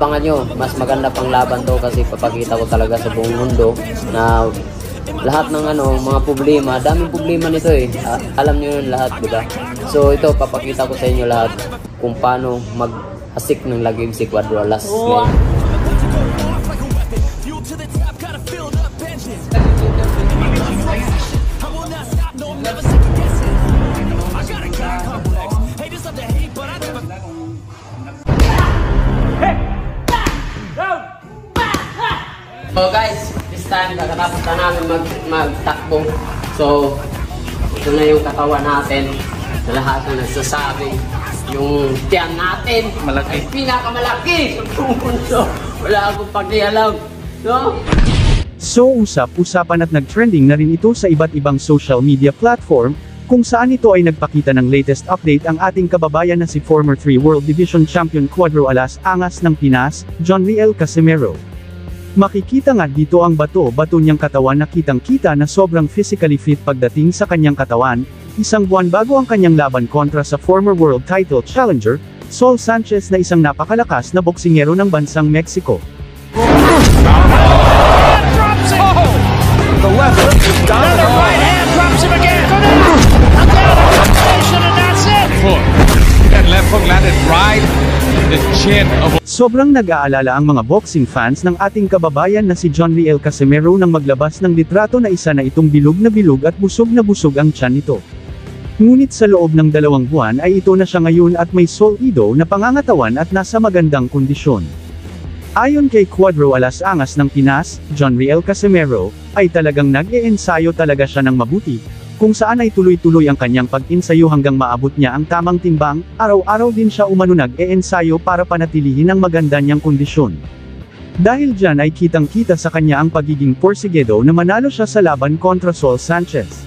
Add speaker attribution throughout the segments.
Speaker 1: Abangan nyo, mas maganda pang laban to kasi papakita ko talaga sa buong mundo na lahat ng mga problema, daming problema nito eh. Alam niyo yun lahat, di ba? So ito, papakita ko sa inyo lahat kung paano mag-asik ng lagim si Cuadro Alas. So guys, this time kakatapos na namin magtakbo. So ito na yung katawan natin. Sa lahat na nagsasabi, yung tiyan natin malaki, ay pinakamalaki sa buong mundo. Wala akong pakialam, no?
Speaker 2: So usap-usapan at nag-trending na rin ito sa iba't ibang social media platform, kung saan ito ay nagpakita ng latest update ang ating kababayan na si former 3 World Division Champion Cuadro Alas Angas ng Pinas, Jonriel Casimero. Makikita nga dito ang bato-bato niyang katawan na kitang-kita na sobrang physically fit pagdating sa kanyang katawan, isang buwan bago ang kanyang laban kontra sa former world title challenger, Saul Sanchez na isang napakalakas na boksingero ng bansang Mexico.
Speaker 3: The left hook is down. Another right hand drops him again. Go down. A combination and that's it. That left hook landed right in the chin of.
Speaker 2: Sobrang nag-aalala ang mga boxing fans ng ating kababayan na si Jonriel Casimero nang maglabas ng litrato na isa na itong bilog na bilog at busog na busog ang tiyan nito. Ngunit sa loob ng 2 buwan ay ito na siya ngayon at may solido na pangangatawan at nasa magandang kondisyon. Ayon kay Cuadro Alas Angas ng Pinas, Jonriel Casimero, ay talagang nag-e-ensayo talaga siya ng mabuti, kung saan ay tuloy-tuloy ang kanyang pag-ensayo hanggang maabot niya ang tamang timbang, araw-araw din siya umano nag-e-ensayo para panatilihin ang maganda niyang kondisyon. Dahil dyan ay kitang-kita sa kanya ang pagiging porsigido na manalo siya sa laban kontra Saul Sanchez.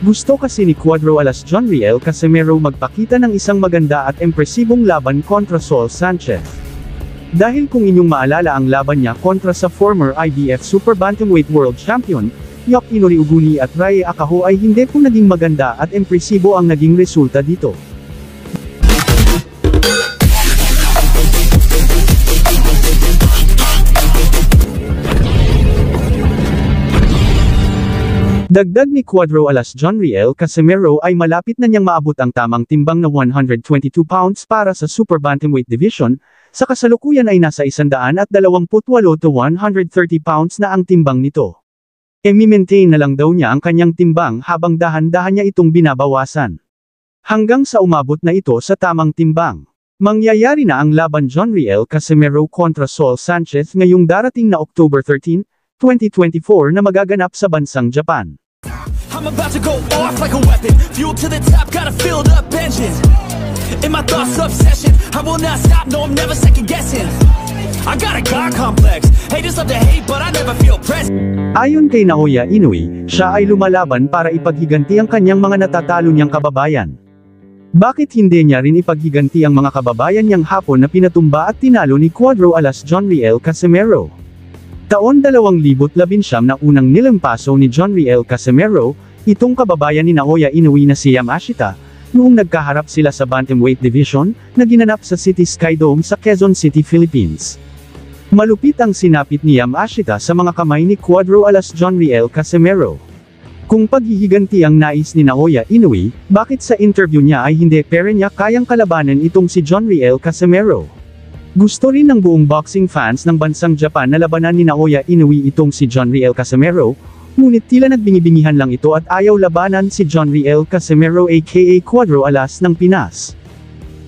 Speaker 2: Gusto kasi ni Cuadro Alas Jonriel Casimero magpakita ng isang maganda at impresibong laban kontra Saul Sanchez. Dahil kung inyong maalala ang laban niya kontra sa former IBF Super Bantamweight World Champion, Yukinori Uguni at Rai Akaho ay hindi po naging maganda at impresibo ang naging resulta dito. Dagdag ni Cuadro Alas Jonriel Casimero ay malapit na niyang maabot ang tamang timbang na 122 pounds para sa Super Bantamweight Division, sa kasalukuyan ay nasa 128 to 130 pounds na ang timbang nito. I-maintain na lang daw niya ang kanyang timbang habang dahan-dahan niya itong binabawasan. Hanggang sa umabot na ito sa tamang timbang. Mangyayari na ang laban Jonriel Casimero kontra Saul Sanchez ngayong darating na October 13, 2024 na magaganap sa bansang Japan.
Speaker 3: I'm about to go off like a weapon. Fuel to the top, got a filled up engine. In my thoughts obsession, I will not stop, no I'm never second guessing. I got a God complex, haters love to hate but I never feel present.
Speaker 2: Ayon kay Naoya Inoue, siya ay lumalaban para ipaghiganti ang kanyang mga natatalo niyang kababayan. Bakit hindi niya rin ipaghiganti ang mga kababayan niyang Hapon na pinatumba at tinalo ni Cuadro Alas Jonriel Casimero? Taon 2019 na unang nilampaso ni Jonriel Casimero, itong kababayan ni Naoya Inoue na si Yamashita, noong nagkaharap sila sa Bantamweight Division, na ginanap sa City Sky Dome sa Quezon City, Philippines. Malupit ang sinapit ni Yamashita sa mga kamay ni Cuadro Alas Jonriel Casimero. Kung paghihiganti ang nais ni Naoya Inoue, bakit sa interview niya ay hindi pere niya kayang kalabanan itong si Jonriel Casimero? Gusto rin ng buong boxing fans ng bansang Japan na labanan ni Naoya Inoue itong si Jonriel Casimero, ngunit tila nagbingi-bingihan lang ito at ayaw labanan si Jonriel Casimero aka Cuadro Alas ng Pinas.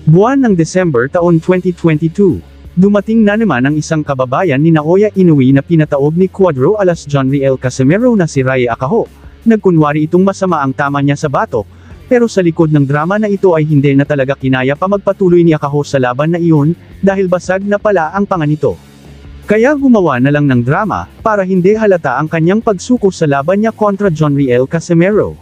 Speaker 2: Buwan ng December taon 2022, dumating na naman ang isang kababayan ni Naoya Inoue na pinataob ni Cuadro Alas Jonriel Casimero na si Rai Akaho. Nagkunwari itong masama ang tama niya sa batok, pero sa likod ng drama na ito ay hindi na talaga kinaya pa magpatuloy ni Akaho sa laban na iyon, dahil basag na pala ang panga nito. Kaya gumawa na lang ng drama, para hindi halata ang kanyang pagsuko sa laban niya kontra Jonriel Casimero.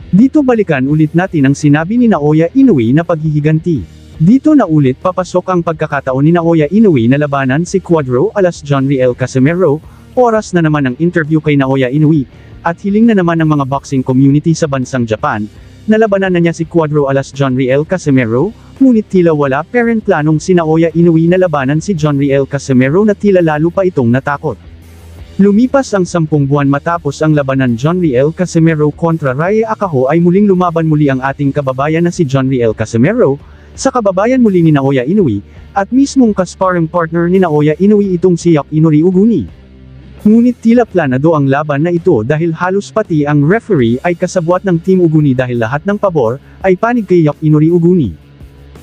Speaker 2: Dito balikan ulit natin ang sinabi ni Naoya Inoue na paghihiganti. Dito na ulit papasok ang pagkakataon ni Naoya Inoue na labanan si Cuadro Alas Jonriel Casimero, oras na naman ang interview kay Naoya Inoue, at hiling na naman ng mga boxing community sa bansang Japan, nalabanan na niya si Cuadro Alas Jonriel Casimero, ngunit tila wala pa rin planong si Naoya Inoue na labanan si Jonriel Casimero na tila lalo pa itong natakot. Lumipas ang 10 buwan matapos ang labanan Jonriel Casimero kontra Ray Akaho ay muling lumaban muli ang ating kababayan na si Jonriel Casimero, sa kababayan muli ni Naoya Inoue, at mismong ka-sparring partner ni Naoya Inoue itong si Yukinori Uguni. Ngunit tila planado ang laban na ito dahil halos pati ang referee ay kasabwat ng Team Uguni dahil lahat ng pabor ay panig kay Yukinori Uguni.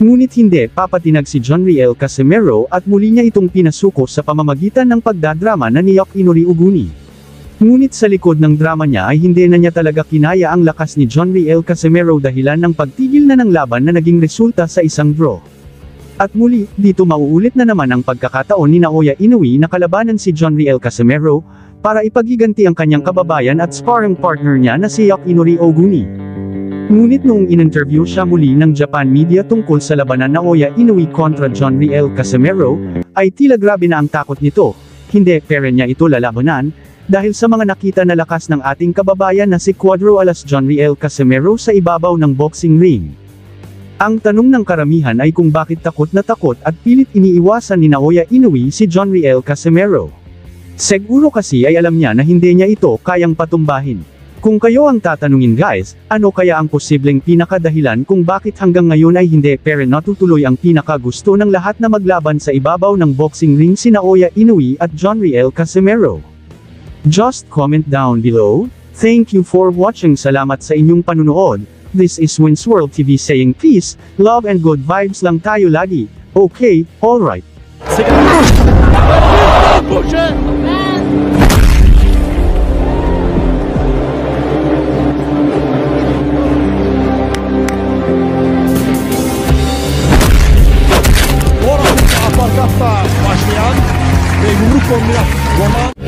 Speaker 2: Ngunit hindi papatinag si Jonriel Casimero at muli niya itong pinasuko sa pamamagitan ng pagdadrama na ni Yukinori Uguni. Ngunit sa likod ng drama niya ay hindi na niya talaga kinaya ang lakas ni Jonriel Casimero dahilan ng pagtigil na ng laban na naging resulta sa isang draw. At muli, dito mauulit na naman ang pagkakataon ni Naoya Inoue na kalabanan si Jonriel Casimero, para ipaghiganti ang kanyang kababayan at sparring partner niya na si Yukinori Uguni. Ngunit noong in-interview siya muli ng Japan media tungkol sa labanan Naoya Inoue kontra Jonriel Casimero, ay tila grabe na ang takot nito, hindi pera niya ito lalabanan, dahil sa mga nakita na lakas ng ating kababayan na si Cuadro alas Jonriel Casimero sa ibabaw ng boxing ring. Ang tanong ng karamihan ay kung bakit takot at pilit iniiwasan ni Naoya Inoue si Jonriel Casimero. Siguro kasi ay alam niya na hindi niya ito kayang patumbahin. Kung kayo ang tatanungin guys, ano kaya ang posibleng pinakadahilan kung bakit hanggang ngayon ay hindi pero natutuloy ang pinakagusto ng lahat na maglaban sa ibabaw ng boxing ring si Naoya Inoue at Jonriel Casimero? Just comment down below. Thank you for watching. Salamat sa inyong panunood. This is Wins World TV saying peace, love and good vibes lang tayo lagi. Okay, alright.
Speaker 3: Başlayan ve yumruk kombinasyonu